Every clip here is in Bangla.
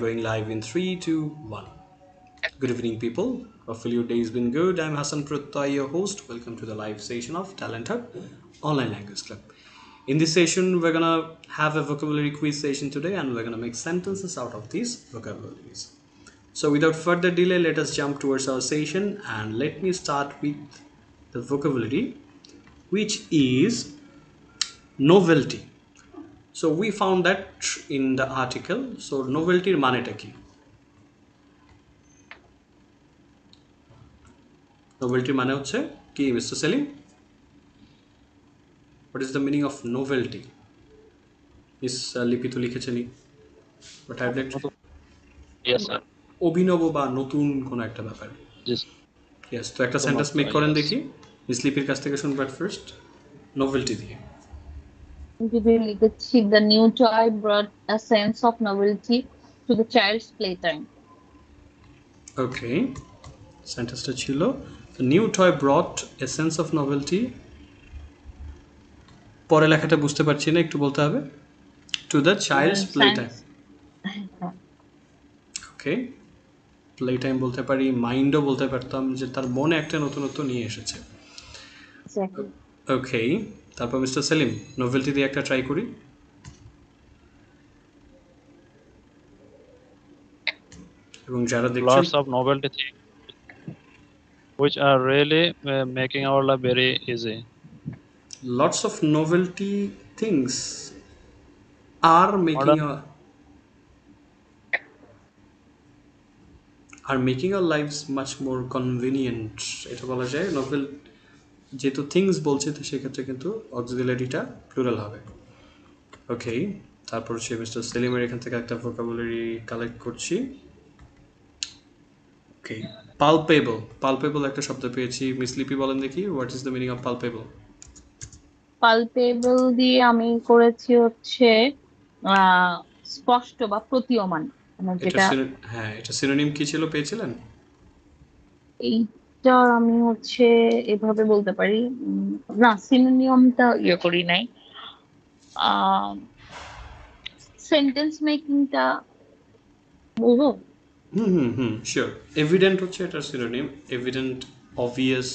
going live in 3, 2, 1. Good evening, people. Hopefully, your day has been good. I'm Hassan Prottoy, your host. Welcome to the live session of TalentHut Online Language Club. In this session, we're gonna have a vocabulary quiz session today, and we're gonna make sentences out of these vocabularies. So, without further delay, let us jump towards our session, and let me start with the vocabulary, which is novelty. So we found that in the article. So novelty maneta ki? Novelty মানে হচ্ছে কি Mr. Selim? What is the meaning of novelty? Is লিপি তো লিখেছেনই, but I'd like to Yes, sir. অভিনব বা নতুন কোন একটা ব্যাপার। Yes. Yes, তো একটা সেন্টেন্স মেক করেন Yes. দেখি। মিস লিপির কাছ থেকে শুনবেন ফার্স্ট novelty দিয়ে। The new toy brought a sense of novelty to the child's playtime. Okay, সেন্টেন্সটা ছিল the new toy brought a sense of novelty. পরে লেখাটা বুঝতে পারছি না, একটু বলতে হবে। To the child's playtime. Okay, playtime বলতে পারি, মাইন্ডও বলতে পারতাম যে তার মনে একটা নতুনত্ব নিয়ে এসেছে। Exactly. ওকে, তারপর মিস্টার সেলিম নোভেলটি দিয়ে একটা ট্রাই করি। এবং যারা দেখছেন, Lots of novelty things which are really making our life very easy. lots of novelty things are making our lives much more convenient. এটা বলা যায় নোভেল যেহেতু থিংস বলছে, তো সেক্ষেত্রে কিন্তু অক্সিলারিটা প্লুরাল হবে। ওকে, তারপর হচ্ছে মিস্টার সেলিমের এখান থেকে একটা ভোকাবুলারি কালেক্ট করছি। ওকে, পালপেবল। পালপেবল একটা শব্দ পেয়েছি। মিস লিপি বলেন দেখি, what is the meaning of palpable? Palpable দিয়ে আমি করেছি হচ্ছে স্পষ্ট বা প্রতীয়মান, যেটা হ্যাঁ, এটা সিনোনিম কি ছিল পেয়েছিলেন? এইটা আমি হচ্ছে এভাবে বলতে পারি, না সিনোনিমটা ইয়ে করি নাই, সেন্টেন্স মেকিংটা বলবো। শিওর। এভিডেন্ট হচ্ছে এটা সিনোনিম, এভিডেন্ট, অবভিয়াস,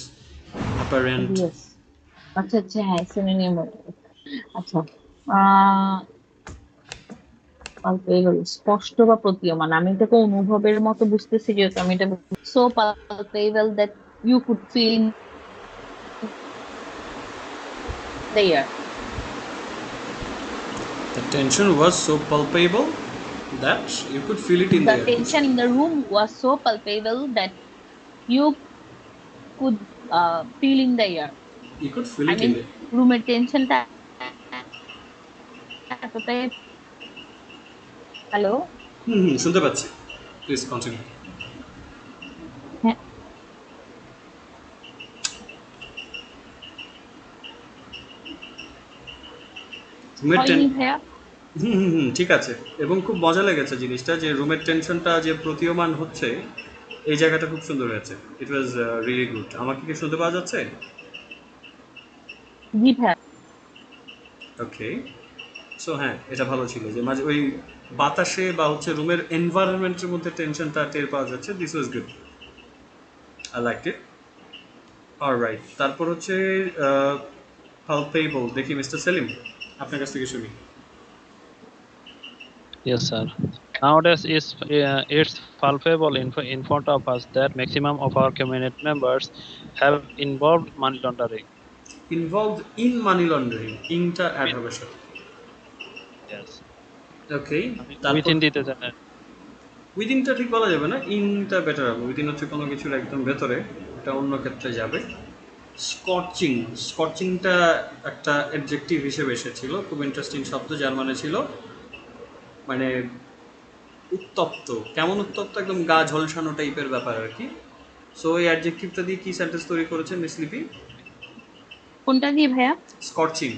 অ্যাপারেন্ট। আচ্ছা আচ্ছা, হ্যাঁ সিনোনিম। আচ্ছা, পালপেবল স্পষ্ট বা প্রতীয়মান, আমি এটাকে অনুভবের মতো বুঝতেছি, যেহেতু আমি এটা so palpable that you could feel the air. The tension was so palpable that you could feel it in the air. The tension in the room was so palpable that you could feel in the air. You could feel it in the air. রুমের টেনশনটা এতটাই। হ্যালো, শুনতে পাচ্ছি, প্লিজ কন্টিনিউ। হ্যাঁ, ঠিক আছে। এবং খুব মজা লেগেছে জিনিসটা, যে রুমের টেনশনটা যে প্রতীয়মান হচ্ছে, এই জায়গাটা খুব সুন্দর হয়েছে। ইট ওয়াজ রিয়েলি গুড। আমাকে কি শুনতে পাওয়া যাচ্ছে? জি ভাইয়া। ওকে, সো হ্যাঁ, এটা ভালো ছিল যে মাঝে ওই বাতাসে বা হচ্ছে রুমের এনভায়রনমেন্টের মধ্যে টেনশনটা টের পাওয়া যাচ্ছে। This was good, I like it. Alright, তারপর হচ্ছে পালপেবল। দেখি মিস্টার সেলিম, আপনার কাছ থেকে শুনি। Yes, sir. Nowadays, it's palpable in front of us that maximum of our community members have involved money laundering. Involved in money laundering, ইনটা অ্যাড হবে স্যার। Yes. ওকে, Within দিতে চান। উইদিনটা ঠিক বলা যাবে না, ইনটা বেটার হবে। উইদিন হচ্ছে কোনো কিছুর একদম ভেতরে, এটা অন্য ক্ষেত্রে যাবে। স্কচিং, স্কচিংটা একটা অ্যাডজেক্টিভ হিসেবে এসেছিল, খুব ইন্টারেস্টিং শব্দ, যার মানে ছিল মানে উত্তপ্ত। কেমন উত্তপ্ত? একদম গা ঝলসানো টাইপের ব্যাপার আর কি। সো এই অ্যাডজেক্টিভটা দিয়ে কি সেন্টেন্স তৈরি করেছেন মিস লিপি? কোনটা দিয়ে ভাইয়া? স্কচিং।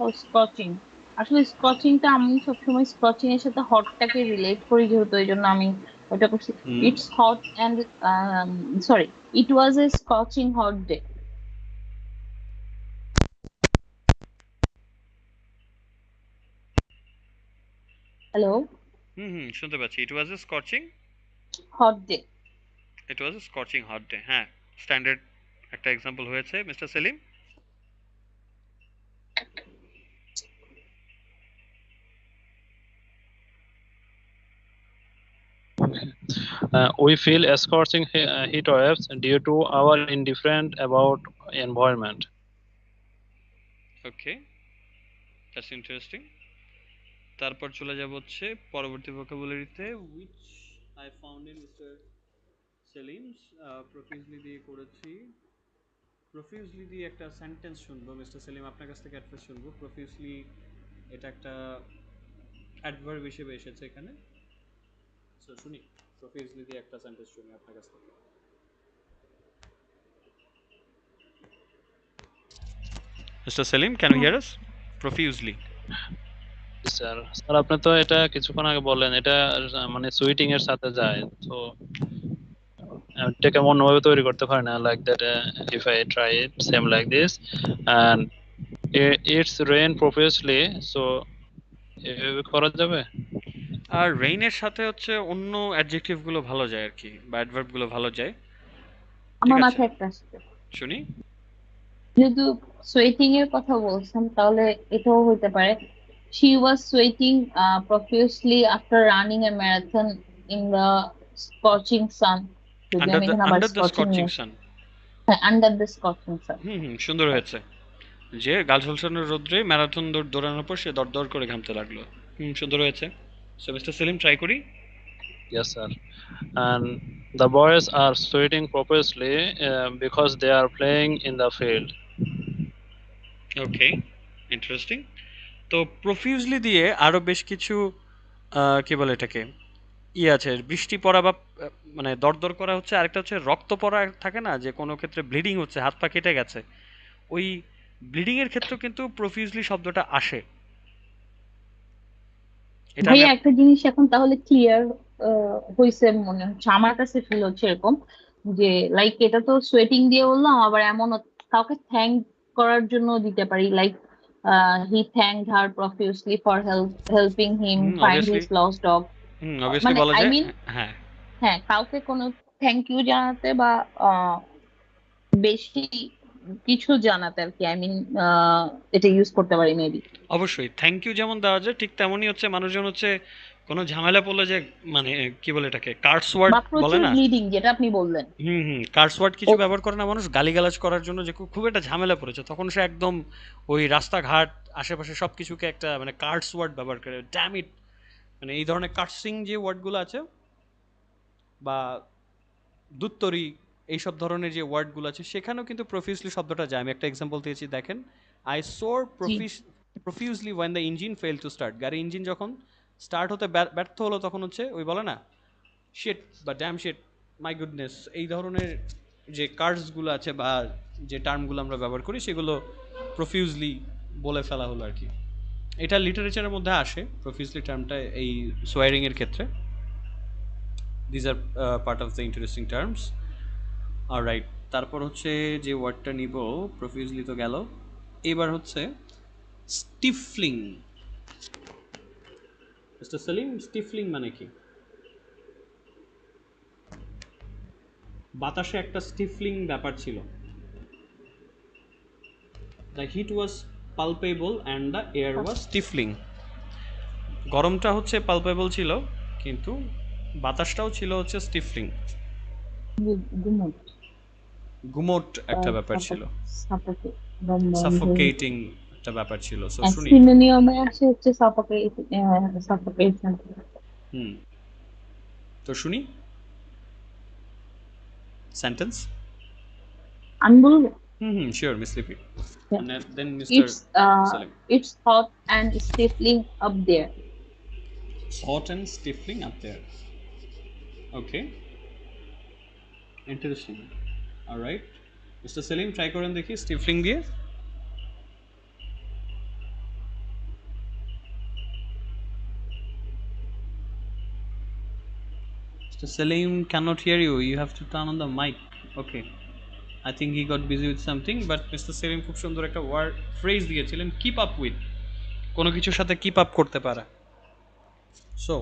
ও, স্কচিং। আসলে স্কচিংটা আমি সবসময় স্কচিং এর সাথে হটটাকে রিলেট করি, যেহেতু এই জন্য আমি ওটা করছি। It's hot and sorry, it was a scorching hot day. Hello, শুনতে পাচ্ছি। It was a scorching hot day. It was a scorching hot day. হ্যাঁ, স্ট্যান্ডার্ড একটা এক্সাম্পল হয়েছে mister Selim. We feel scorching heat waves due to our indifferent about environment. Okay, that's interesting. তারপর চলে যাব হচ্ছে পরবর্তী ভোকাবুলারিতে, which I found in mister Salim's. Profusely দিয়ে করেছি। প্রফিউজলি দিয়ে একটা সেন্টেন্স শুনবো মিস্টার সেলিম, আপনার কাছ থেকে অ্যাডভাইস শুনবো। প্রফিউজলি এটা একটা অ্যাডভার্ব হিসেবে এসেছে এখানে। সো শুনি, প্রফিউজলি দিয়ে একটা সেন্টেন্স শুনি আপনার কাছ থেকে। Mister Selim, can you hear us? Profusely. Sir sir আপনি তো এটা কিছুক্ষণ আগে বললেন, এটা মানে সুইটিং এর সাথে যায়, তো এটাকে আমি অন্যভাবে তৈরি করতে পারি না, like that if I try it same like this and it's rain profusely, so এভাবে করা যাবে? আর রেইনের সাথে হচ্ছে অন্য অ্যাডজেক্টিভ গুলো ভালো যায় আর কি, বা অ্যাডভার্ব গুলো ভালো যায়। ঠিক আমার আছে, মাথায় একটা আসছে। শুনি। যেহেতু সোয়েটিং এর কথা বলছেন, তাহলে এটাও হইতে পারে she was sweating profusely after running a marathon in the scorching sun. যদি আমি এখানে আবার আন্ডার দ্য স্কচিং স্কচিং নিয়ে সান। হ্যাঁ, আন্ডার দ্য স্কচিং সান। সুন্দর হয়েছে। যে গাল ঝলসানোর রোদ্রে ম্যারাথন দৌড়ানোর পর সে দরদর করে ঘামতে লাগলো। সুন্দর হয়েছে। সো মিস্টার সেলিম, ট্রাই করি। Yes, sir. And the boys are sweating profusely because they are playing in the field. Okay, interesting. তো প্রফিউজলি দিয়ে আরো বেশ কিছু কি বলে এটাকে, আছে বৃষ্টি পড়া বা মানে দরদর করা হচ্ছে, আরেকটা হচ্ছে রক্ত পড়া থাকে না, যে কোনো ক্ষেত্রে ব্লিডিং হচ্ছে, হাত পা কেটে গেছে, ওই ব্লিডিং এর ক্ষেত্রেও কিন্তু প্রফিউজলি শব্দটা আসে। এটা আমি ভাইয়া একটা জিনিস এখন তাহলে ক্লিয়ার হয়েছে মনে হচ্ছে, আমার কাছে ফিল হচ্ছে এরকম যে লাইক এটা তো সোয়েটিং দিয়ে বললাম, আবার এমন কাউকে থ্যাংক করার জন্য দিতে পারি, like he thanked her profusely for helping him find obviously, his lost dog. Obviously মানে বলা আই যায়। মিন হ্যাঁ, হ্যাঁ, কাউকে কোনো থ্যাংক ইউ জানাতে বা আহ, বেশি কিছু জানাতে আর কি, আই মিন এটা ইউজ করতে পারি মেবি। অবশ্যই থ্যাংক ইউ যেমন দেওয়া যায়, ঠিক তেমনই হচ্ছে মানুষজন হচ্ছে কোনো ঝামেলা পড়লে যে মানে কি বলে এটাকে কার্স ওয়ার্ড বা বলে প্রচুর না। ব্লিডিং যেটা আপনি বললেন। কার্স ওয়ার্ড ও কিছু ব্যবহার করে না মানুষ গালিগালাজ করার জন্য, যে খুব একটা ঝামেলা পড়েছে, তখন সে একদম ওই রাস্তাঘাট আশেপাশে সব কিছুকে একটা মানে কার্স ওয়ার্ড ব্যবহার করে, ড্যাম ইট, মানে এই ধরনের কার্সিং যে ওয়ার্ডগুলো আছে, বা দুত্তরি, এইসব ধরনের যে ওয়ার্ডগুলো আছে, সেখানেও কিন্তু প্রফিউজলি শব্দটা যায়। আমি একটা এক্সাম্পল দিয়েছি, দেখেন। I saw ji. Profusely when the engine fail to start. গাড়ির ইঞ্জিন যখন স্টার্ট হতে ব্যর্থ হলো, তখন হচ্ছে ওই বলে না শিট বা ড্যাম শিট, মাই গুডনেস, এই ধরনের যে কার্ডসগুলো আছে বা যে টার্মগুলো আমরা ব্যবহার করি, সেগুলো প্রফিউজলি বলে ফেলা হলো আর কি। এটা লিটারেচারের মধ্যে আসে প্রফিউজলি টার্মটা এই সোয়ারিং এর ক্ষেত্রে। These are part of the interesting terms. Alright, তারপর হচ্ছে যে ওয়ার্ডটা নিব, প্রফিউজলি তো গেল, এবার হচ্ছে স্টিফলিং। মিস্টার সেলিম, স্টিফলিং মানে কি? বাতাসে একটা স্টিফলিং ব্যাপার ছিল। The heat was palpable and the air was stifling. গরমটা হচ্ছে পালপেবল ছিল, কিন্তু বাতাসটাও ছিল হচ্ছে স্টিফলিং, গুমট গুমোট একটা ব্যাপার ছিল, সাপোকেট সাফোকেটিং একটা ব্যাপার ছিল। সো শুনি। সিনোনিয়ামে আসে হচ্ছে সাফোকেশন। হুম, তো শুনি সেন্টেন্স। আমি বলবো sure miss Lipi, and then Mr. It's Salim. It's hot and stifling up there. Hot and stifling up there. Okay, interesting. All right, Mr. Salim, try করেন দেখি স্টিফলিং দিয়ে। Mr. Salim cannot hear you. You have to turn on the mic. Okay. I think he got busy with something, but Mr. Salim খুব সুন্দর একটা ওয়ার্ড ফ্রেজ দিয়েছিলেন, কিপ আপ উইথ, কোনো কিছুর সাথে কিপ আপ করতে পারা। সো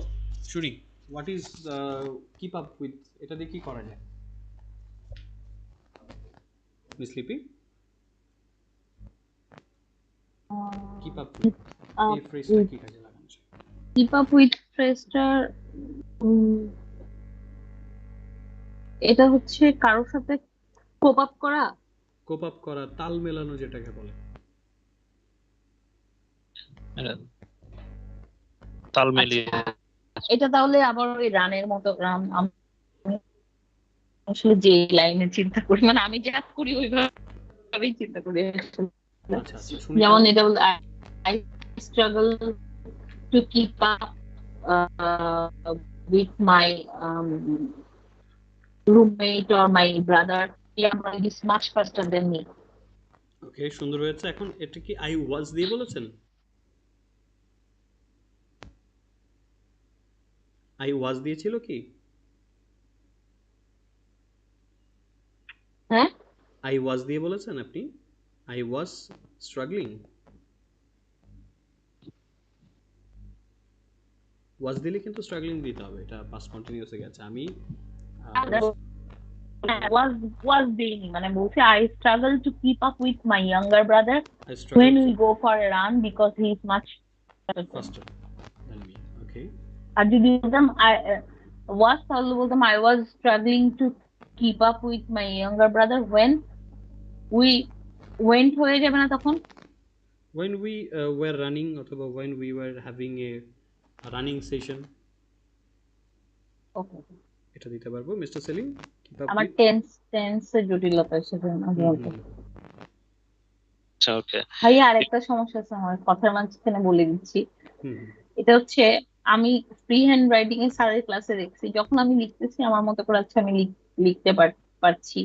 শুরি, what is keep up with, এটা দিয়ে কি করা যায়? মিস লিপি, কিপ আপ উইথ এই ফ্রেজটা কি কাজে লাগানো যায়? কিপ আপ উইথ ফ্রেজটার এটা হচ্ছে কারোর সাথে কোপ আপ করা। কোপ আপ করা, তাল মেলানো যেটাকে বলে। এটা তাল মিলিয়ে। আচ্ছা, এটা তাহলে আবার ওই রানের মতো আমি আসলে যে লাইনে চিন্তা করি, মানে আমি যা করি ওইভাবেই চিন্তা করি আসলে। আচ্ছা আচ্ছা, শুনি যেমন তাহলে। এটা বল, I struggle to keep up with my roommate or my brother. Yeah, is much faster than me. ওকে, সুন্দর হয়েছে। এখন এটা কি আই ওয়াজ দিয়ে বলেছেন? আই ওয়াজ দিয়েছিল কি? হ্যাঁ, আই ওয়াজ দিয়ে বলেছেন আপনি? আই ওয়াজ স্ট্রাগলিং, ওয়াজ দিলে কিন্তু স্ট্রাগলিং দিতে হবে, এটা পাস্ট কন্টিনিউয়াসে গেছে। আমি was দেইনি, মানে বলছি I struggle to keep up with my younger brother I when struggle we go for a run because he is much better than me. Faster than me. Okay, আর যদি বলতাম was, তাহলে বলতাম I was struggling to keep up with my younger brother when we went হয়ে যাবে না তখন? when we were running অথবা when we were having a running session, ওকে, এটা দিতে পারবো। মিস্টার সেলিম, কিপ আপ আমার উইথ। টেন্স এর জটিলতার সাথে মাঝে হুম মাঝে। হুম আচ্ছা, ওকে। ভাইয়া আরেকটা সমস্যা আছে আমার, কথার মাঝখানে বলে দিচ্ছি। হুম এটা হচ্ছে, আমি ফ্রি হ্যান্ড রাইটিং এর স্যারের ক্লাসে দেখছি, যখন আমি লিখতেছি আমার মতো করে আছে, আমি লিখতে পারছি,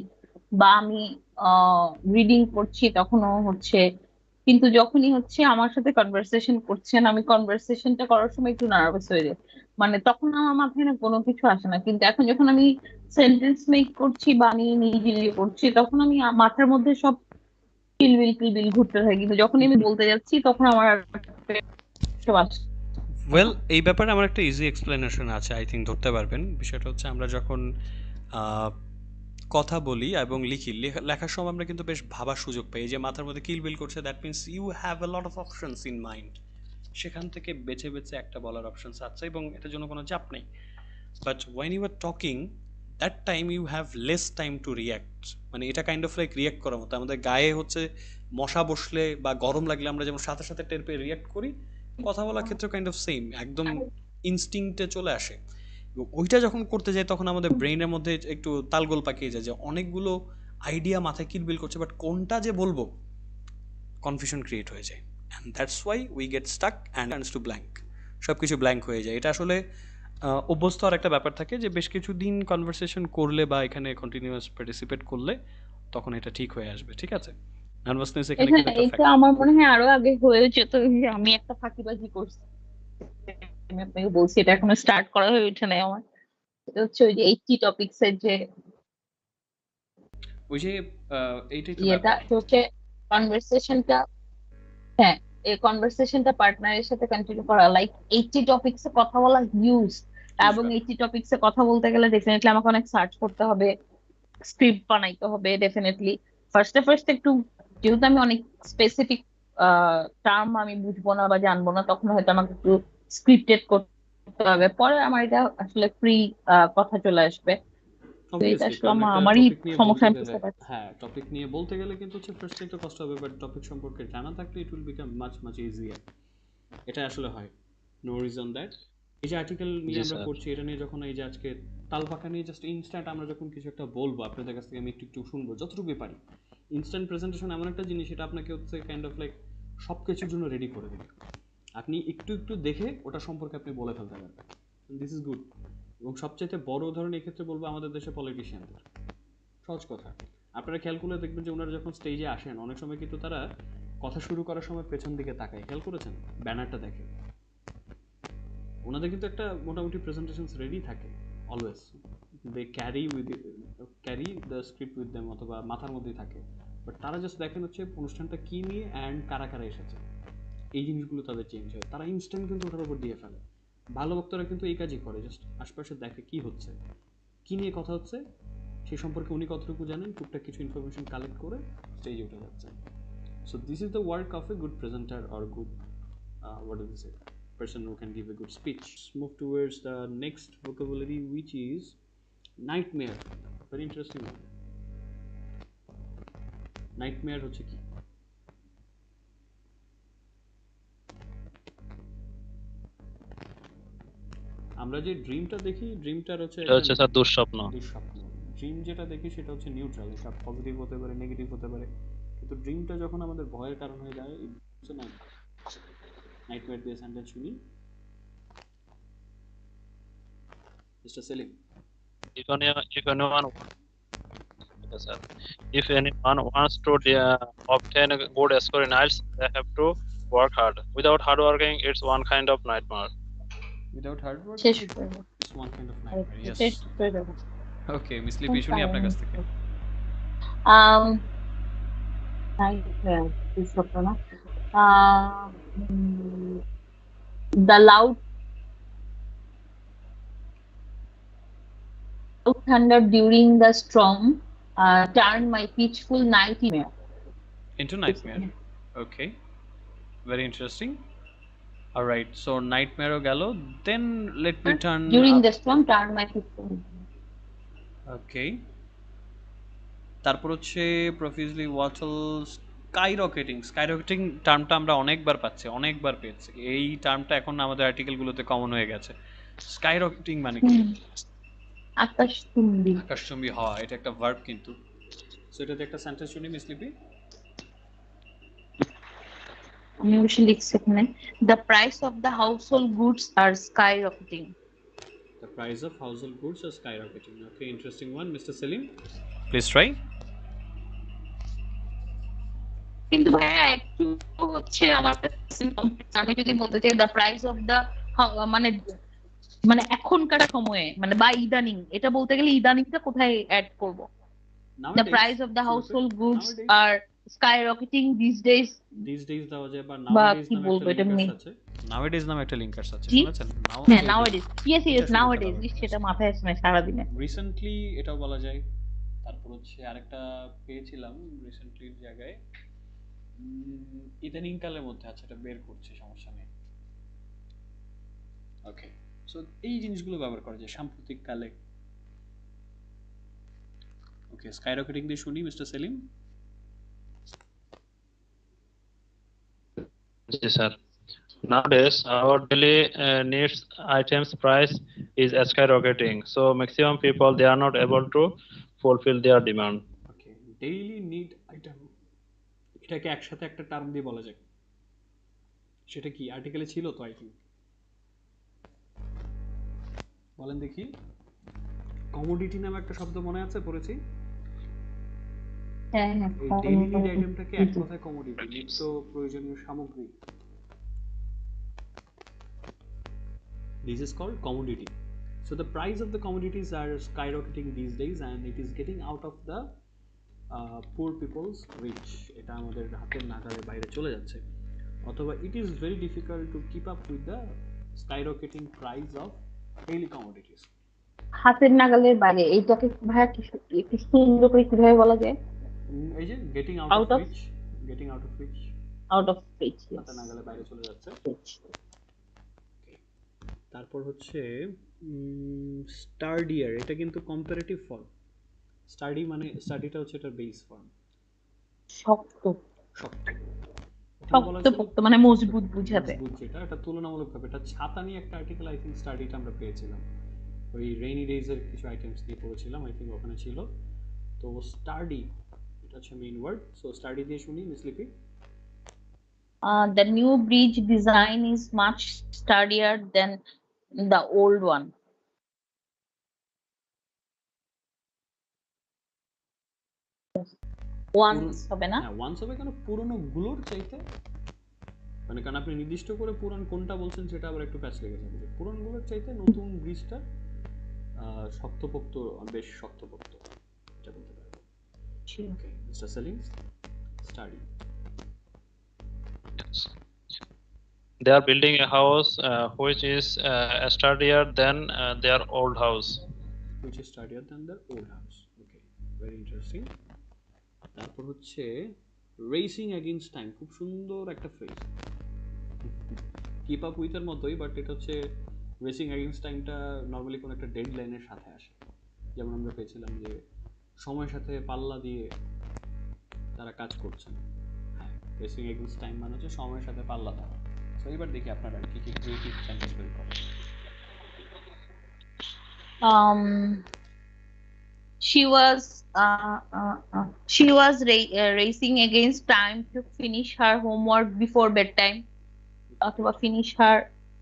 বা আমি রিডিং করছি তখনও হচ্ছে, কিন্তু যখনই হচ্ছে আমার সাথে কনভারসেশন করছেন, আমি কনভারসেশনটা করার সময় একটু নার্ভাস হয়ে যাই, মানে তখন আমার মাথায় না কোনো কিছু আসে না, কিন্তু এখন যখন আমি সেন্টেন্স মেক করছি বা আমি নিজে করছি, তখন আমি মাথার মধ্যে সব কিলবিল কিলবিল ঘুরতে থাকে, কিন্তু যখনই আমি বলতে যাচ্ছি তখন আমার আর সব আসে ওয়েল, না। এই ব্যাপারে আমার একটা ইজি এক্সপ্লেনেশন আছে, আই থিঙ্ক ধরতে পারবেন। বিষয়টা হচ্ছে আমরা যখন আহ, কথা বলি এবং লিখি, লেখার সময় আমরা কিন্তু বেশ ভাবার সুযোগ পাই। এই যে মাথার মধ্যে কিলবিল করছে, that means you have a lot of options in mind. সেখান থেকে বেছে বেছে একটা বলার অপশনস আছে এবং এটার জন্য কোনো চাপ নেই। But when you are talking, that time you have less time to react. মানে এটা কাইন্ড অফ লাইক রিয়াক্ট করার মতো। আমাদের গায়ে হচ্ছে মশা বসলে বা গরম লাগলে আমরা যেমন সাথে সাথে টের পেয়ে রিয়াক্ট করি, কথা বলার ক্ষেত্রে কাইন্ড অফ সেম, একদম ইনস্টিংক্টে চলে আসে। ওইটা যখন করতে যাই তখন আমাদের ব্রেইনের মধ্যে একটু তালগোল পাকিয়ে যায় যে অনেকগুলো আইডিয়া মাথায় কিলবিল করছে, বাট কোনটা যে বলবো, কনফিউশন ক্রিয়েট হয়ে যায়। And that's why we get stuck and turns to blank. সব কিছু ব্ল্যাঙ্ক হয়ে যায়। এটা আসলে অভ্যস্ত আর একটা ব্যাপার থাকে যে বেশ কিছুদিন কনভারসেশন করলে বা এখানে কন্টিনিউয়াস পার্টিসিপেট করলে তখন এটা ঠিক হয়ে আসবে। ঠিক আছে, নার্ভাসনেস এখানে এটা কিন্তু একটা এটা ফ্যাক্টর। আমার মনে হয় আরো আগে হয়ে যেত, এই যে আমি একটা ফাঁকিবাজি করছি, আমি আপনাকে বলছি, এটা এখনো স্টার্ট করা হয়ে ওঠে নাই আমার। এটা হচ্ছে ওই যে 80 টপিকস এর যে ওই যে এইটাই তো ইয়েটা, ব্যাপার। তো হচ্ছে কনভারসেশনটা, হ্যাঁ, এই কনভারসেশনটা পার্টনারের সাথে কন্টিনিউ করা, লাইক 80 টপিকস এ কথা বলা হিউজ, হিউজ এবং ব্যাপার। 80 টপিকস এ কথা বলতে গেলে ডেফিনেটলি আমাকে অনেক সার্চ করতে হবে, স্ক্রিপ্ট বানাইতে হবে ডেফিনেটলি। ফার্স্টে একটু, যেহেতু আমি অনেক স্পেসিফিক টার্ম আমি বুঝবো না বা জানবো না, তখন হয়তো আমাকে একটু স্ক্রিপ্টেড করতে হবে, পরে আমার এটা আসলে ফ্রি কথা চলে আসবে। তো এটা অবভিয়াসলি, আসলে কারণ একটা আমারই টপিক নিয়ে সমস্যা, বলতে আমি গেলে, বুঝতে পারছি। হ্যাঁ টপিক নিয়ে বলতে গেলে কিন্তু হচ্ছে ফার্স্টে একটু কষ্ট হবে, বাট টপিক সম্পর্কে জানা থাকলে it will become much much easier. এটা আসলে হয়। নো রিজন দ্যাট এই যে আর্টিকেল নিয়ে জি আমরা স্যার। করছি, এটা নিয়ে যখন এই যে আজকে তাল পাকা নিয়ে জাস্ট ইনস্ট্যান্ট আমরা যখন কিছু একটা বলবো আপনাদের কাছ থেকে, আমি একটু একটু শুনবো যতটুকুই পারি। ইনস্ট্যান্ট প্রেজেন্টেশন এমন একটা জিনিস, এটা আপনাকে হচ্ছে কাইন্ড অফ লাইক সব কিছুর জন্য রেডি করে দেবে। আপনি একটু একটু দেখে ওটা সম্পর্কে আপনি বলে ফেলতে পারবেন। This is good. এবং সবচাইতে বড় উদাহরণ এক্ষেত্রে বলবো আমাদের দেশে পলিটিশিয়ানদের। সহজ কথা, আপনারা খেয়াল করলে দেখবেন যে ওনারা যখন স্টেজে আসেন অনেক সময় কিন্তু তারা কথা শুরু করার সময় পেছন দিকে তাকায়, খেয়াল করেছেন? ব্যানারটা দেখে। ওনাদের কিন্তু একটা মোটামুটি প্রেজেন্টেশন রেডি থাকে always. They carry the script with them, অথবা মাথার মধ্যেই থাকে। বাট তারা জাস্ট দেখেন হচ্ছে অনুষ্ঠানটা কী নিয়ে অ্যান্ড কারা কারা এসেছে, এই জিনিসগুলো তাদের চেঞ্জ হয়। তারা ইনস্ট্যান্ট কিন্তু ওটার উপর দিয়ে ফেলে। ভালো বক্তারা কিন্তু এই কাজই করে, জাস্ট আশপাশে দেখে কি হচ্ছে, কি নিয়ে কথা হচ্ছে, সে সম্পর্কে উনি কতটুকু জানেন, টুকটাক কিছু ইনফরমেশন কালেক্ট করে স্টেজে উঠে যাচ্ছে। So this is the work of a good presenter or good what do we say, person who can give a good speech. Let's move towards the next vocabulary, which is nightmare. Very interesting one. Nightmare হচ্ছে কি? আমরা যে ড্রিমটা দেখি, ড্রিমটার হচ্ছে এটা হচ্ছে স্যার দুঃস্বপ্ন। দুঃস্বপ্ন। ড্রিম যেটা দেখি সেটা হচ্ছে নিউট্রাল, এটা পজিটিভ হতে পারে, নেগেটিভ হতে পারে, কিন্তু ড্রিমটা যখন আমাদের ভয়ের কারণ হয়ে যায়, ইটস নাইটমেয়ার দিয়ে সেন্টেন্স শুনি mister Selim. If anyone, yes, sir. If anyone wants to obtain a good score in IELTS, they have to work hard. Without hard working, it's one kind of nightmare. Without hard work, শেষ করে দাও। it's one kind of nightmare. Yes. শেষ করে দেবো। ওকে, মিস লিপি শুনি আপনার কাছ থেকে। Um, nightmare, দুঃস্বপ্ন না? The loud thunder during the storm turned my peaceful nightmare into nightmare. Okay, very interesting. All right, so nightmare ও গেল, then let me turn during up. the storm turned my peaceful Okay, তারপর হচ্ছে প্রফিউজলি ওয়াটাল স্কাইরকেটিং টার্মটা আমরা অনেকবার পেয়েছি, এই টার্মটা এখন আমাদের আর্টিকেলগুলোতে কমন হয়ে গেছে। স্কাইরকেটিং মানে কি? আকাশচুম্বী হওয়া, এটা একটা ভার্ব কিন্তু। সো এটাতে একটা সেন্টেন্স শুনি মিস লিপি। আমি অবশ্যই লিখছি এখানে, the price of the household goods are skyrocketing. The price of household goods are skyrocketing. Okay, interesting one. Mr. Selim, please try. কিন্তু ভাইয়া একটু হচ্ছে আমার আমি যদি বলতে চাই the price of the মানে মানে এখনকার সময়ে মানে বা ইদানিং, এটা বলতে গেলে ইদানিংটা কোথায় অ্যাড করব? The price of the household goods are skyrocketing these days. These days দেওয়া যায়, বা বা nowadays কি নামে একটা বলবো এটা লিঙ্কার্স আছে। nowadays নামে একটা লিঙ্কার্স আছে, জি শুনেছেন? হ্যাঁ nowadays, yes এটা শুনে nowadays, সেটা মাথায় আসে না সারাদিনে। রিসেন্টলি এটাও বলা যায়। তারপর হচ্ছে আরেকটা পেয়েছিলাম রিসেন্টলির জায়গায়, ইদানিং কালের মধ্যে আছে, এটা বের করছে, সমস্যা নেই। ওকে, সো এই জিনিসগুলো ব্যবহার করা যায় সাম্প্রতিক কালে। ওকে, স্কাইরকেটিং দিয়ে শুনি mister Selim. Yes, sir. Nowadays, our daily needs items price is skyrocketing. So maximum people they are not able to fulfill their demand. Okay, daily need item, এটাকে একসাথে একটা টার্ম দিয়ে বলা যায়, সেটা কি আর্টিকেলে ছিল তো? আই থিঙ্ক, বলেন দেখি। কমোডিটি নামে একটা শব্দ মনে আছে, পড়েছি। হ্যাঁ এই ডেইলি নিড আইটেমটাকে এক কথায় কমোডিটি, নিত্য প্রয়োজনীয় সামগ্রী। This is called commodity. So the price of the commodities are skyrocketing these days, and it is getting out of the poor people's reach. এটা আমাদের হাতের নাগালের বাইরে চলে যাচ্ছে, অথবা it is very difficult to keep up with the skyrocketing price of daily commodities. হাতের নাগালের বাইরে, এইটাকে ভাইয়া একটু সুন্দর করে কিভাবে বলা যায়? এই যে getting out of reach, getting out of reach, out of reach, হাতের নাগালের বাইরে চলে যাচ্ছে। তারপর হচ্ছে স্টার্ডিয়ার, এটা কিন্তু কম্পারেটিভ ফর্ম। স্টাডি মানে স্টাডিটা হচ্ছে এটার বেস ফর্ম, শক্ত শক্ত শক্তপোক্ত মানে মজবুত বুঝাতে। মজবুত, যেটা এটা তুলনামূলকভাবে, এটা ছাতা নিয়ে একটা আর্টিকেল আই থিঙ্ক স্টাডিটা আমরা পেয়েছিলাম, ওই রেইনি ডেজ এর কিছু আইটেমস নিয়ে পড়েছিলাম, আই থিঙ্ক ওখানে ছিল। তো স্টাডি এটা হচ্ছে মেইন ওয়ার্ড। সো স্টাডি দিয়ে শুনি মিস লিপি। The new bridge design is much sturdier than the old one. Once হবে না? হ্যাঁ, ওয়ান্স হবে কেন, পুরনো গুলোর চাইতে, মানে কারণ আপনি নির্দিষ্ট করে পুরান কোনটা বলছেন সেটা আবার একটু প্যাচ লেগে যাবে। পুরান গুলোর চাইতে নতুন ব্রিজটা শক্তপোক্ত, বেশ শক্তপোক্ত, এটা বলতে পারবো। Okay, mister Salim, study. They are building a house which is sturdier than their old house. which is sturdier than their old house. Okay, very interesting. তারপর হচ্ছে রেসিং এগেইনস্ট টাইম, খুব সুন্দর একটা ফ্রেজ, কিপ আপ উইথের মতোই, বাট এটা হচ্ছে রেসিং এগেইনস্ট টাইমটা নর্মালি কোনো একটা ডেড লাইনের সাথে আসে। যেমন আমরা পেয়েছিলাম যে সময়ের সাথে পাল্লা দিয়ে তারা কাজ করছেন। হ্যাঁ, রেসিং এগেইনস্ট টাইম মানে হচ্ছে সময়ের সাথে পাল্লা দেওয়া। সো এবার দেখি আপনারা কি কি ক্রিয়েটিভ সেন্টেন্স বের করেন। um she was racing against time to finish her homework before bedtime, অথবা finish her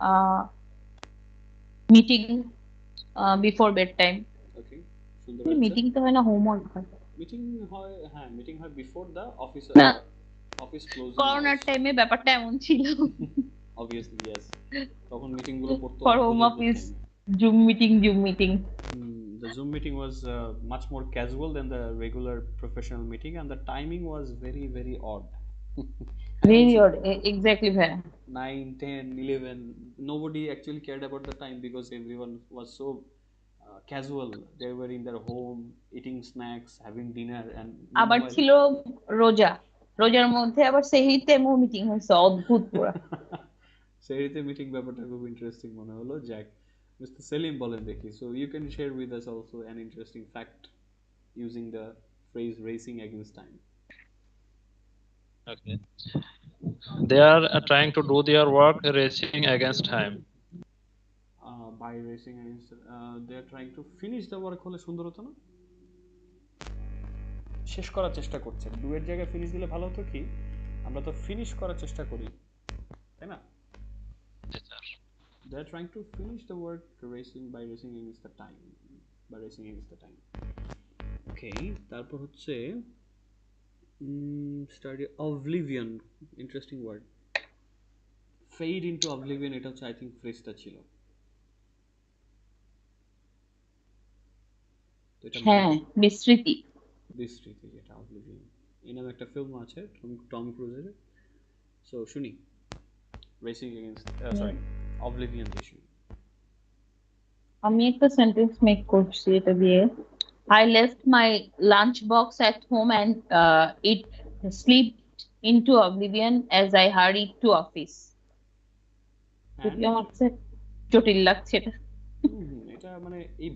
uh, meeting before bedtime. ওকে, সুন্দর অ্যান্সার। মিটিং তো হয় না, হোমওয়ার্ক হয়। মিটিং হয়, হ্যাঁ মিটিং হয় বিফোর দ্য অফিস, না, অফিস ক্লোজিং করোনার টাইমে ব্যাপারটা এমন ছিল। অবভিয়াসলি ইয়েস, তখন মিটিং গুলো পড়তো for home office, zoom meeting. The Zoom meeting was much more casual than the regular professional meeting, and the timing was very very odd. Very odd, exactly ভাইয়া। 9, 10, 11, nobody actually cared about the time because everyone was so casual. They were in their home eating snacks, having dinner, and আবার meanwhile ছিল রোজার মধ্যে আবার সেহরিতে মিটিং হয়েছে, অদ্ভুত পুরা। সেহরিতে মিটিং ব্যাপারটা খুব ইন্টারেস্টিং মনে হলো। যাক, মিস্টার সেলিম বলেন দেখি, so you can share with us also an interesting fact using the phrase racing against time. Okay. They are trying to do their work racing against time. By racing against, they are trying to finish the work হলে সুন্দর হতো না? শেষ করার চেষ্টা করছে, ডু এর জায়গায় ফিনিশ দিলে ভালো হতো কি? আমরা তো ফিনিশ করার চেষ্টা করি, তাই না? They are trying to finish the work by racing against the time. By racing against the time. Okay, তারপর হচ্ছে study oblivion, interesting word. Fade into oblivion, এটা হচ্ছে আই থিঙ্ক ফ্রেজটা ছিল। হ্যাঁ, বিস্মৃতি। যেটা oblivion, এই নামে একটা ফিল্ম আছে টম ক্রুজের। সো শুনি রেসিং এগেইনস্ট, সরি oblivion দিয়ে শুনি। আমি একটা সেন্টেন্স মেক করছি এটা দিয়ে। I left my lunch box at home and it slipped into oblivion as I hurried to office. আমার কাছে জটিল লাগছে এটা। এটা মানে এই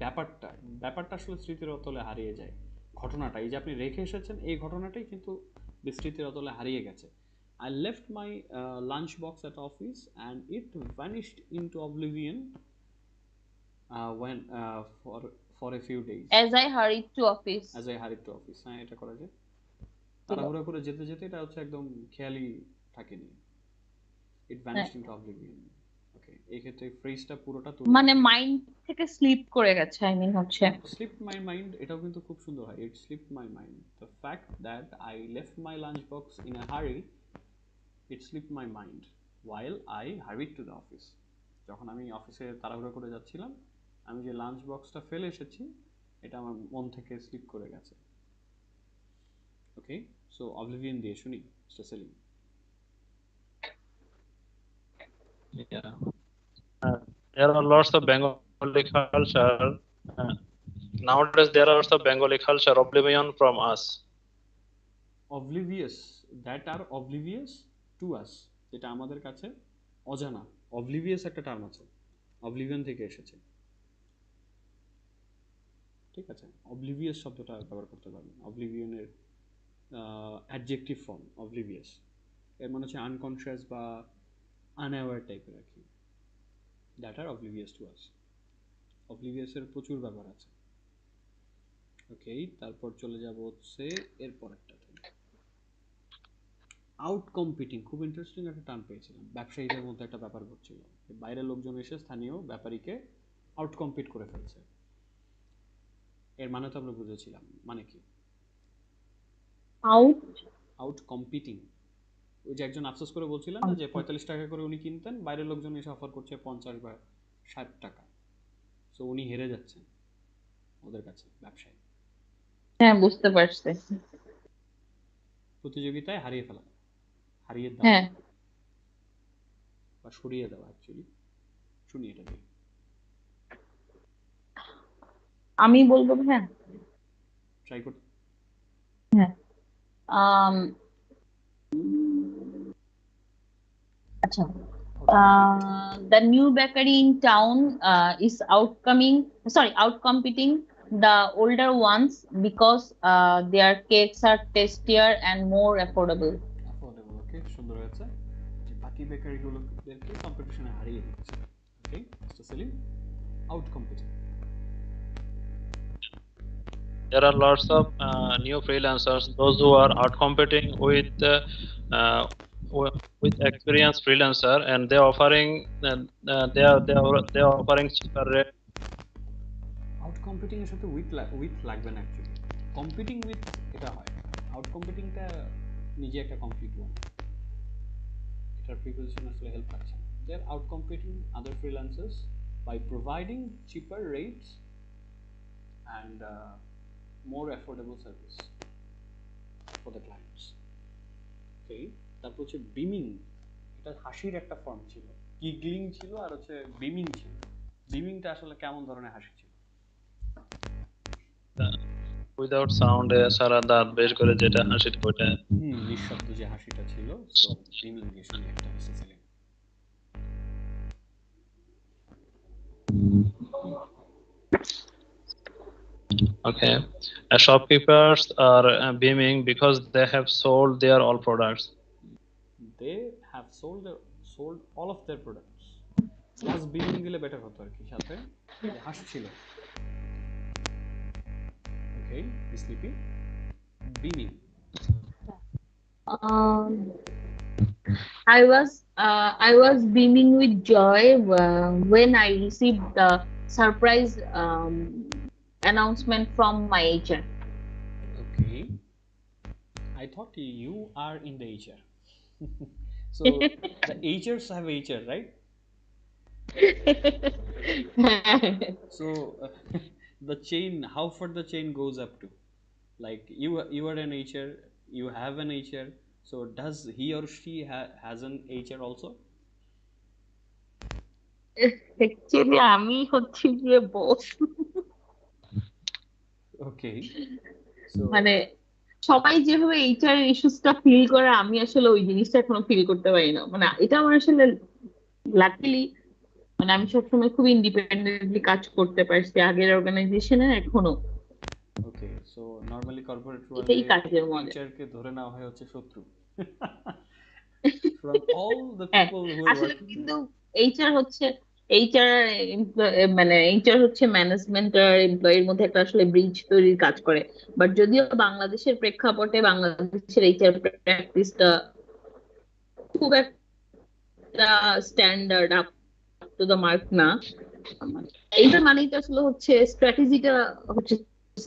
ব্যাপারটা আসলে স্মৃতির অতলে হারিয়ে যায়। ঘটনাটা, এই যে আপনি রেখে এসেছেন, এই ঘটনাটাই কিন্তু স্মৃতির অতলে হারিয়ে গেছে। I left my lunch box at office and it vanished into oblivion when for a few days. As I hurried to office. হ্যাঁ, এটা করা যায়। তাড়াহুড়া করে যেতে যেতে এটা হচ্ছে একদম খেয়ালি থাকেনি। It vanished into oblivion. ওকে, এই ক্ষেত্রে ফ্রেজটা পুরোটা মানে মাইন্ড থেকে স্লিপ করে গেছে, আই মিন হচ্ছে slipped my mind, এটাও কিন্তু খুব সুন্দর হয়। It slipped my mind. The fact that I left my lunchbox in a hurry, it slipped my mind while I hurried to the office. যখন আমি অফিসে তাড়াহুড়া করে যাচ্ছিলাম, আমি যে লাঞ্চ বক্সটা ফেলে এসেছি, এটা আমার মন থেকে স্লিপ করে গেছে। ওকে, সো অবলিভিয়ন দিয়ে শুনি mister Selim. Yeah. There are lots of Bengali culture. Nowadays, there are lots of Bengali culture oblivion from us. Oblivious, that are oblivious to us, যেটা আমাদের কাছে অজানা। oblivious একটা টার্ম আছে, oblivion থেকে এসেছে। ঠিক আছে, oblivious শব্দটা ব্যবহার করতে পারবেন। oblivion এর অ্যাডজেক্টিভ ফর্ম oblivious, এর মানে হচ্ছে আনকনসিয়াস বা আনঅ্যাওয়ার টাইপের আর কি। That are oblivious to us. oblivious এর প্রচুর ব্যবহার আছে। ওকে, তারপর চলে যাব হচ্ছে এরপর একটাতে, আউট কম্পিটিং। খুব ইন্টারেস্টিং একটা টার্ম পেয়েছিলাম। ব্যবসায়ীদের মধ্যে একটা ব্যাপার ঘটছিল, বাইরের লোকজন এসে স্থানীয় ব্যাপারীকে আউট কম্পিট করে ফেলছে। এর মানে তো আমরা বুঝেছিলাম, মানে কি? Out competing. ওই যে একজন আফসোস করে বলছিলেন না যে 45 টাকা করে উনি কিনতেন, বাইরের লোকজন এসে অফার করছে 50 বা 60 টাকা। সো উনি হেরে যাচ্ছেন ওদের কাছে, ব্যবসায়ী। হ্যাঁ, বুঝতে পারছি। প্রতিযোগিতায় হারিয়ে দেওয়া। হ্যাঁ, বা সরিয়ে দেওয়া অ্যাকচুয়ালি। শুনি এটা দিয়ে। আমি বলবো হ্যাঁ। ট্রাই করতে। হ্যাঁ। আম, আচ্ছা। The new bakery in town is outcompeting the older ones because their cakes are tastier and more affordable. Affordable, okay, সুন্দর হয়েছে। যে বাকি বেকারিগুলোদেরকে কম্পিটিশনে হারিয়ে দিচ্ছে। Okay, mister Salim, out competing. There are lots of new freelancers, those who are out competing uh, with experienced freelancer, and they are offering they are offering cheaper rate. Out competing এর সাথে উইথ লাগবে না অ্যাকচুয়ালি, কম্পিটিং উইথ এটা হয়। আউট কম্পিটিংটা নিজে একটা কমপ্লিট ওয়ান, এটার প্রিপোজিশন আসলে হেল্প পাচ্ছে। They are out competing other freelancers by providing cheaper rates and more affordable service for the clients. Okay, তারপর হচ্ছে বিমিং, এটা হাসির একটা ফর্ম ছিল। গিগলিং ছিল আর হচ্ছে বিমিং ছিল। বিমিংটা আসলে কেমন ধরনের হাসি ছিল? উইদাউট সাউন্ড সারা দাঁত বের করে যেটা হাসির ওটা। নিঃশব্দ যে হাসিটা ছিল। সো বিমিং দিয়ে শুনি একটা mister Selim. Okay, shopkeepers are beaming because they have sold their all products. They have sold all of their products. Plus beaming দিলে বেটার হতো আর কি, সাথে যে হাসছিল। Okay, sleepy, beaming. Um, I was beaming with joy when I received the surprise announcement from my HR. Okay, I thought you are in the HR. So the HRs have HR, right? So the chain, how far the chain goes up to? Like you are an HR, you have an HR. So does he or she has an HR also? Actually, আমি হচ্ছি গিয়ে বস। Okay, so মানে সবাই যেভাবে এইচআর ইস্যুসটা ফিল করে আমি আসলে ওই জিনিসটা এখনো ফিল করতে পারি না। মানে এটা আমার আসলে লাকিলি, মানে আমি সবসময় খুব ইন্ডিপেন্ডেন্টলি কাজ করতে পারছি আগের অর্গানাইজেশনে এখনো। okay, so normally corporate world এটাই এ কাজের মজা। HR কে ধরে নেওয়া হয় হচ্ছে শত্রু। From all the হ্যাঁ, people who are আসলে working. কিন্তু এইচআর হচ্ছে এইচআর মানে এইচআর হচ্ছে ম্যানেজমেন্ট আর এমপ্লয়ির মধ্যে একটা আসলে ব্রিজ তৈরির কাজ করে। বাট যদিও বাংলাদেশের প্রেক্ষাপটে বাংলাদেশের এইচআর প্র্যাকটিসটা খুব একটা standard up to the mark না। এইটা মানেই তো আসলে হচ্ছে স্ট্র্যাটেজিটা হচ্ছে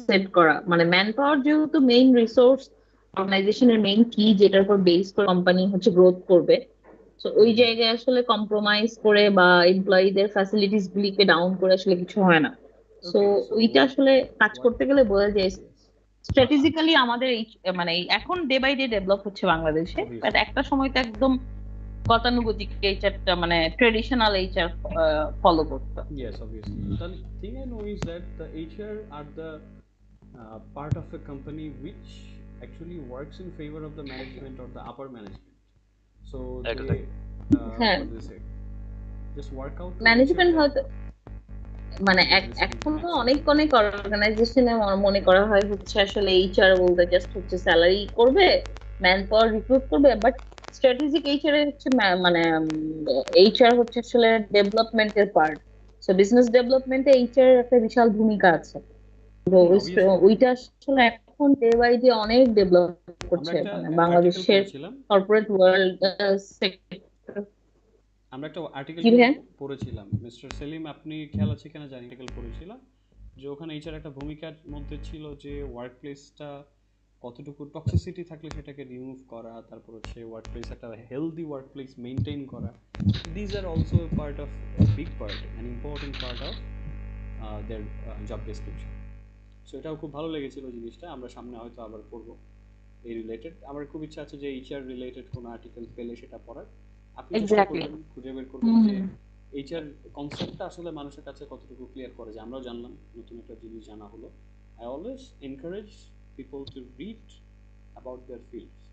সেট করা, মানে ম্যান পাওয়ার যেহেতু মেইন রিসোর্স, অর্গানাইজেশনের মেইন কি যেটার উপর বেস করে কোম্পানি হচ্ছে গ্রোথ করবে। তো ওই জায়গায় আসলে কম্প্রোমাইজ করে বা এমপ্লয়ীদের ফ্যাসিলিটিস গুলিকে ডাউন করে আসলে কিছু হয় না। সো Okay, so ওইটা আসলে কাজ what? করতে গেলে বোঝা যায় Yes, স্ট্র্যাটেজিক্যালি আমাদের মানে এখন ডে বাই ডে ডেভেলপ হচ্ছে বাংলাদেশে, বাট obviously. একটা সময় তো একদম গতানুগতিক এইচআরটা মানে ট্রেডিশনাল এইচআর ফলো করতো। Yes, obviously. The thing I know is that the HR are the part of a company which actually works in favor of the management or the upper management. So Exactly. they, হ্যাঁ, what do they say? Just work out to make sure management that হয়তো মানে business can এখনো accelerate. অনেক অনেক অর্গানাইজেশনে মনে করা হয় হচ্ছে আসলে এইচআর বলতে জাস্ট হচ্ছে স্যালারি করবে, ম্যান পাওয়ার রিক্রুট করবে। বাট স্ট্র্যাটেজিক এইচআর হচ্ছে মানে এইচআর হচ্ছে আসলে ডেভেলপমেন্টের পার্ট। সো বিজনেস ডেভেলপমেন্টে এইচআর এর একটা বিশাল ভূমিকা আছে। তো Obviously. ওইটা আসলে এখন ডে বাই ডে অনেক ডেভেলপ আমরা করছে, একটা মানে আর্টিকেল বাংলাদেশের পড়েছিলাম, কর্পোরেট ওয়ার্ল্ড সেক্টর। আমরা একটা আর্টিকেল কি কিন্তু ভাই? পড়েছিলাম মিস্টার সেলিম, আপনি খেয়াল আছে কিনা জানি, আর্টিকেল পড়েছিলাম যে ওখানে এইচআর একটা ভূমিকার মধ্যে ছিল যে ওয়ার্ক প্লেসটা কতটুকু টক্সিসিটি থাকলে সেটাকে রিমুভ করা, তারপর হচ্ছে ওয়ার্ক প্লেস একটা হেলদি ওয়ার্ক প্লেস মেনটেন করা। These are also part of big part an important part of their job description. So এটাও খুব ভালো লেগেছিল জিনিসটা, আমরা সামনে হয়তো আবার পড়বো এই রিলেটেড। আমার খুব ইচ্ছা আছে যে এইচআর রিলেটেড কোনো আর্টিকেল পেলে সেটা পড়ার। আপনি চেষ্টা এক্স্যাক্টলি। করবেন খুঁজে বের করবেন যে এইচআর কনসেপ্টটা আসলে মানুষের কাছে কতটুকু ক্লিয়ার করে, যে আমরাও জানলাম, নতুন একটা জিনিস জানা হলো। I always encourage people to read about their fields.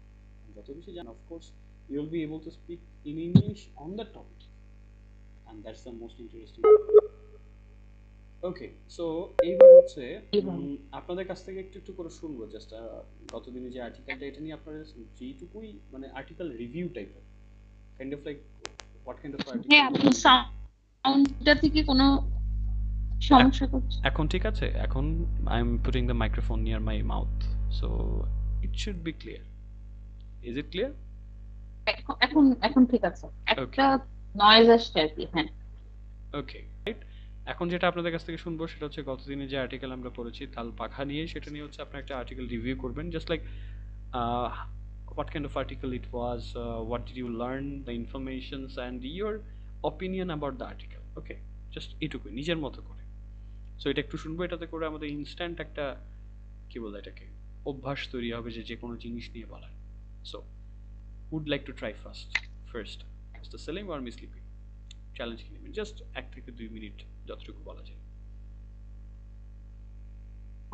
যত বেশি জানেন, of course you will be able to speak in English on the topic, and that's the most interesting. Okay, so এইবার হচ্ছে আপনাদের কাছ থেকে একটু একটু করে শুনবো, জাস্ট গতদিনে যে আর্টিকেলটা, এটা নিয়ে আপনারা যেইটুকুই মানে আর্টিকেল রিভিউ টাইপের, kind of like what kind of article হ্যাঁ, ইউ আপনার রিভিউ। সাউন্ডটা থেকে কোনো সমস্যা করছে? এখন ঠিক আছে? এখন I am putting the microphone near my mouth, so it should be clear. Is it clear? এখন এখন ঠিক আছে। ওকে, একটা নয়েজ আসছে আর কি। হ্যাঁ, ওকে, রাইট। এখন যেটা আপনাদের কাছ থেকে শুনবো সেটা হচ্ছে গতদিনে যে আর্টিকেল আমরা করেছি তাল পাখা নিয়ে, সেটা নিয়ে হচ্ছে আপনার একটা আর্টিকেল রিভিউ করবেন, just like what kind of article it was, what did you learn, the informations and your opinion about the article. Okay, just এটুকুই নিজের মতো করে। সো এটা একটু শুনবো, এটাতে করে আমাদের ইনস্ট্যান্ট একটা কি বলে এটাকে অভ্যাস তৈরি হবে যে যে কোনো জিনিস নিয়ে বলার। So would like to try first Mr. Salim or Miss Lipi, challenge কি নেবেন? জাস্ট 1 থেকে 2 মিনিট যতটুকু বলা যায়।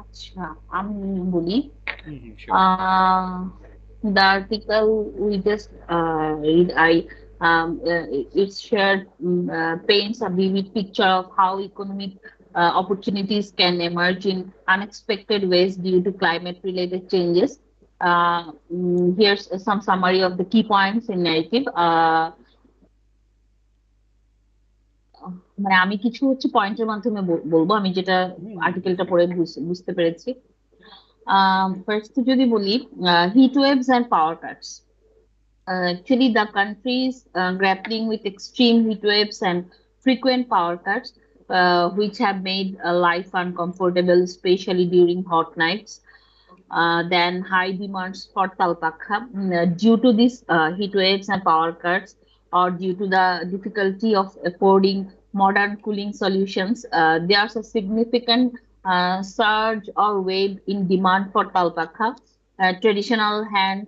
আচ্ছা, আমি বলি। হুম হুম, sure. The article we just read, it shared paints a vivid picture of how economic opportunities can emerge in unexpected ways due to climate-related changes. Here's some summary of the key points in narrative. মানে আমি কিছু হচ্ছে পয়েন্টের মাধ্যমে বলবো, আমি যেটা হুম হুম, আর্টিকেলটা পড়ে ডেফিনেটলি। বুঝতে পেরেছি। ফার্স্ট যদি বলি, heat waves and power cuts. Actually, the country is grappling with extreme heat waves and frequent power cuts, which have made life uncomfortable, especially during hot nights. Then high demands for talpakha. Due to these heat waves and power cuts, or due to the difficulty of affording modern cooling solutions, there's a significant surge or wave in demand for talpakha, traditional hand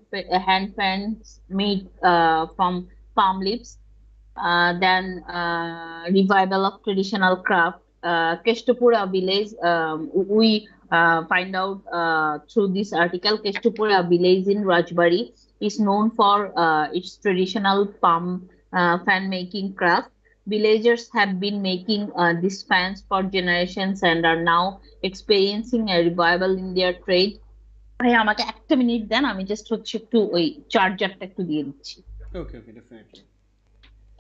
fans made from palm leaves. Then revival of traditional craft. Keshtapura village, we find out through this article, Keshtapura village in Rajbari is known for its traditional palm fan making craft. Villagers have been making these fans for generations and are now experiencing a revival in their trade. ভাই আমাকে একটা মিনিট দেন, আমি জাস্ট হচ্ছে একটু ওই চার্জারটা একটু দিয়ে দিচ্ছি। ওকে ওকে, ডেফিনেটলি।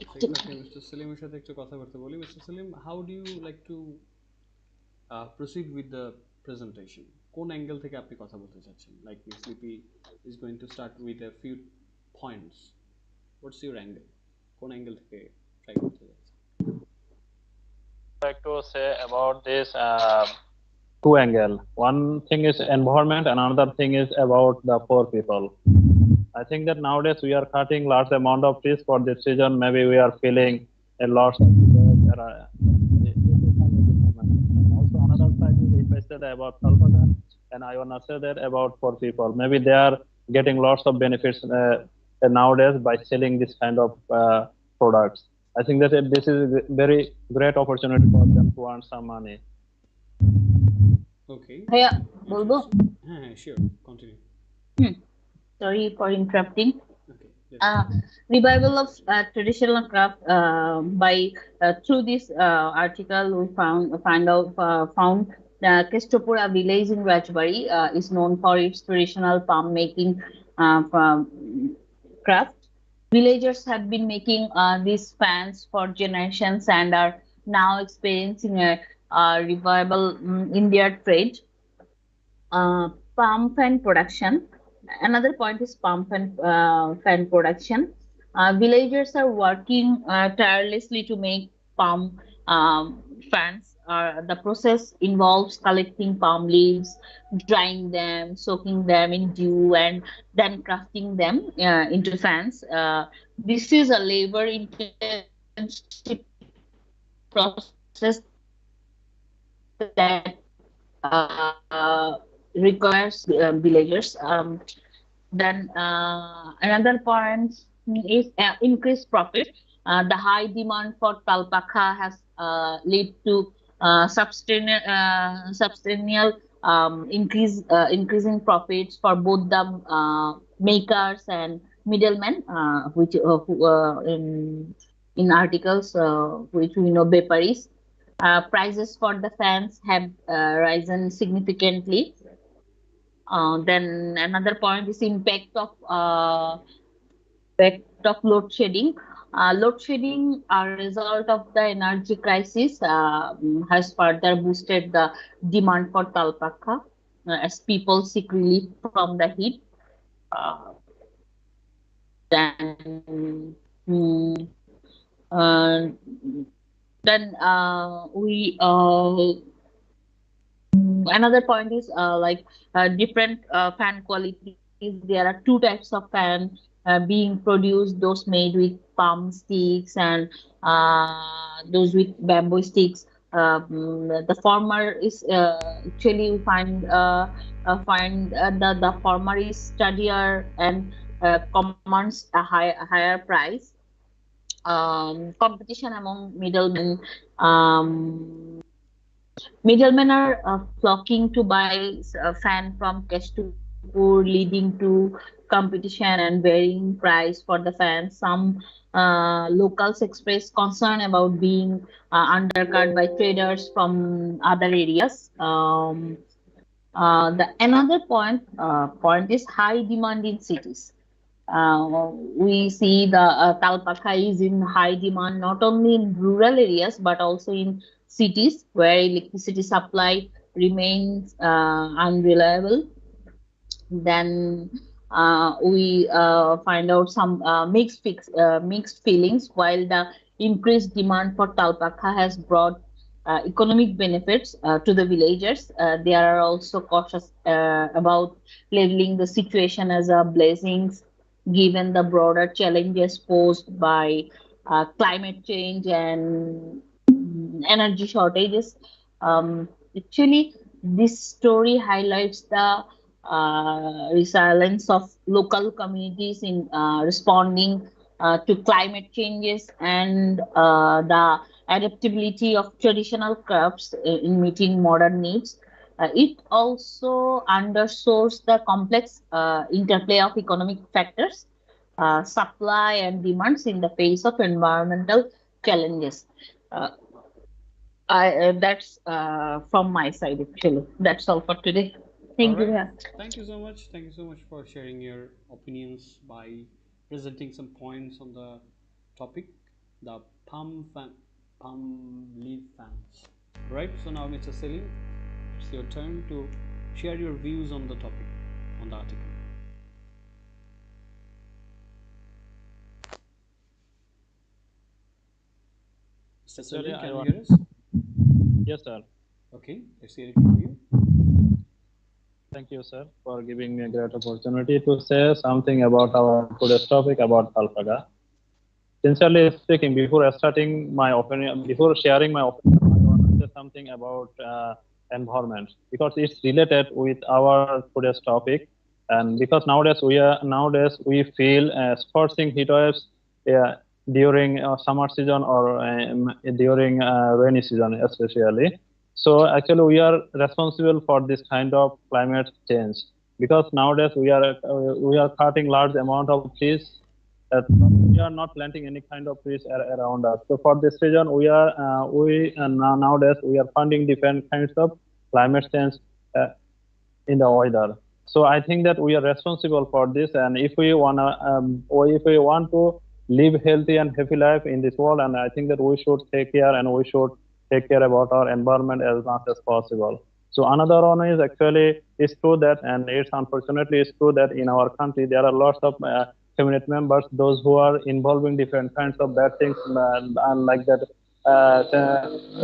ওকে, মিস্টার সেলিমের সাথে একটু কথাবার্তা বলি। Mister Selim, how do you like to proceed with the presentation? কোন অ্যাঙ্গেল থেকে আপনি কথা বলতে চাচ্ছেন? Like miss Lipi is going to start with a few points, what's your angle? কোন অ্যাঙ্গেল থেকে ট্রাই করতে যাচ্ছেন? Like to say about this two angle. One thing is environment, and another thing is about the poor people. I think that nowadays we are cutting large amount of trees for this season. Maybe we are feeling a loss of also another side is if I said about Kalpaka, and I wanna say that about poor people. Maybe they are getting lots of benefits nowadays by selling this kind of products. I think that this is a very great opportunity for them to earn some money. ওকে, ভাইয়া বলবো? হ্যাঁ হ্যাঁ, sure, continue. Sorry for interrupting. Okay, Revival of traditional craft, by through this article we found Kestopura village in Rajbari is known for its traditional palm making craft. Villagers have been making these fans for generations and are now experiencing a revival in their trade. Palm fan production. Another point is fan production. Villagers are working tirelessly to make palm fans. The process involves collecting palm leaves, drying them, soaking them in dew, and then crafting them into fans. This is a labor-intensive process that requires villagers. Then another point. is increased profit. The high demand for Talpakha has led to substantial increasing profits for both the makers and middlemen, which who, in articles which we know Beparis. Prices for the fans have risen significantly. Then another point is impact of load shedding. Load shedding, a result of the energy crisis, has further boosted the demand for Talpakha as people seek relief from the heat. Uh, then, mm, uh, then we another point is different fan qualities. There are two types of fan being produced: those made with palm sticks and those with bamboo sticks. The former is actually we find the former is sturdier and commands a higher price. Competition among middlemen. Middlemen are flocking to buy a fan from Kestupur, leading to competition and varying price for the fans. Some locals express concern about being undercut by traders from other areas. The another point is high demand in cities. We see the Talpaka is in high demand not only in rural areas but also in cities where electricity supply remains unreliable. Then we find out some mixed feelings. While the increased demand for Talpaka has brought economic benefits to the villagers, they are also cautious about labeling the situation as a blessings, given the broader challenges posed by climate change and energy shortages. Actually, this story highlights the resilience of local communities in responding to climate changes and the adaptability of traditional crafts in meeting modern needs. It also underscores the complex interplay of economic factors, supply and demands in the face of environmental challenges. Uh, that's from my side actually. That's all for today. All Thank you. right. Yeah. Thank you so much. Thank you so much for sharing your opinions by presenting some points on the topic, the palm leaf fans. Right. So now, Mr. Selim, it's your turn to share your views on the topic, on the article. Mr. Actually, Selim, I can you want. hear us? Yes, sir. Okay, let's hear it from you. Thank you, sir, for giving me a great opportunity to say something about our today's topic about Alpaga. Sincerely speaking, before starting my opinion, before sharing my opinion, I want to say something about environment because it's related with our today's topic, and because nowadays we feel scorching heat waves uh, during summer season or during rainy season especially. So actually, we are responsible for this kind of climate change because nowadays we are cutting large amount of trees. We are not planting any kind of trees around us. So for this reason, nowadays we are finding different kinds of climate change uh, in the weather. So I think that we are responsible for this, and if we want to live healthy and happy life in this world, and I think that we should take care and we should take care about our environment as much as possible. So another one is actually it's true that, and it's unfortunately it's true that in our country there are lots of community members, those who are involving different kinds of bad things and like that,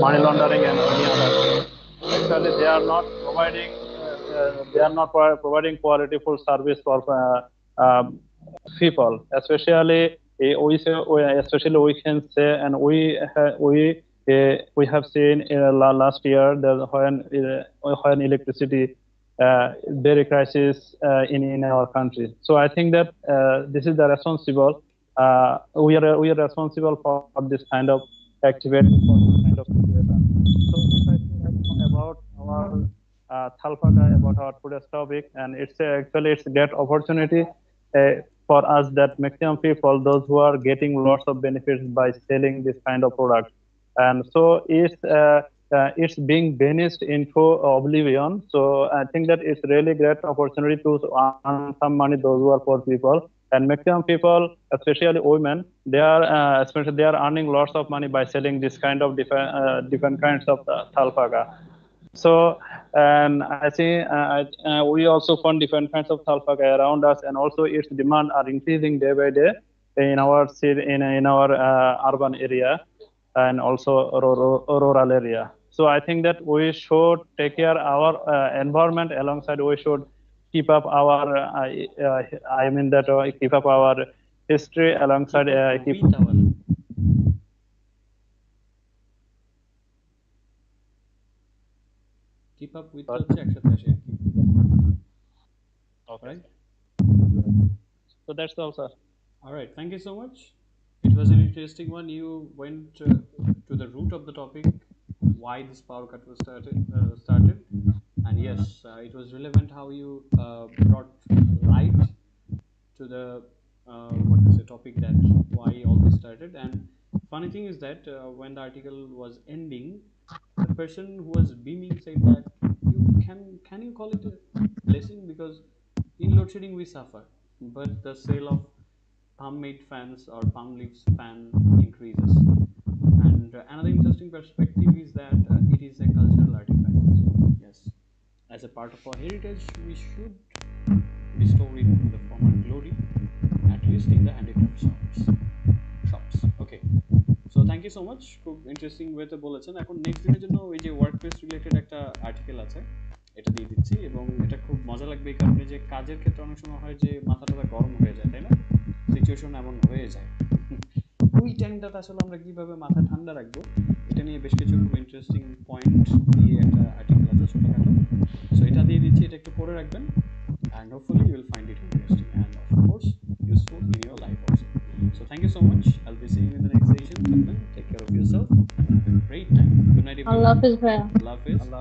money laundering and any other things. Actually, they are not providing quality full service for people, especially especially we can say, and we have seen last year that when electricity very crisis in our country. So I think that this is the responsible. we are responsible for this kind of activity, for this kind of situation. So if I say right now about our Thalpaka, about our today's topic, and actually it's a great opportunity for us that maximum people, those who are getting lots of benefits by selling this kind of product, and so it's being vanished into oblivion. So I think that it's really great opportunity to earn some money, those who are poor people. And maximum people, especially women, they are earning lots of money by selling this kind of different kinds of thalpaga. So, and I think we also found different kinds of thalpaga around us, and also its demand are increasing day by day in our city, in our urban area, and also rural area. So I think that we should take care our environment, alongside we should keep up our I mean that keep up our history, alongside Keep up keep. with our keep up with হচ্ছে একসাথে আসে আর কি Okay, right. so that's all, sir. All right, thank you so much. It was an interesting one. You went to the root of the topic, why this power cut was started, and yes, it was relevant how you brought light to the what is the topic, that why all this started. And funny thing is that when the article was ending, the person who was beaming said that can you call it a blessing, because in load shedding we suffer, but the sale of palm made fans or palm leaves fan increases. And another interesting perspective is that it is a cultural artifact. So yes, as a part of our heritage, we should restore it to the former glory, at least in the handicraft shops. Okay, so thank you so much, খুব ইন্টারেস্টিং ওয়েতে বলেছেন। এখন নেক্সট দিনের জন্য ওই যে ওয়ার্ক প্লেস রিলেটেড একটা আর্টিকেল আছে, এটা দিয়ে দিচ্ছি। এবং এটা খুব মজা লাগবে এই কারণে যে কাজের ক্ষেত্রে অনেক সময় হয় যে মাথা টাথা গরম হয়ে যায়, তাই না? সিচুয়েশন এমন হয়ে যায়, ওই টাইমটাতে আসলে আমরা কীভাবে মাথা ঠান্ডা রাখবো, এটা নিয়ে বেশ কিছু খুব ইন্টারেস্টিং পয়েন্ট দিয়ে একটা আর্টিকেল আছে ছোটোখাটো। সো এটা দিয়ে দিচ্ছি, এটা একটু পড়ে রাখবেন, and hopefully you will find it interesting and of course useful in your life also. So thank you so much. I'll be seeing you in the next session. Till then, take care of yourself. Have a great time. Good night, everyone. Allah Hafiz bhaiya. Allah Hafiz. Allah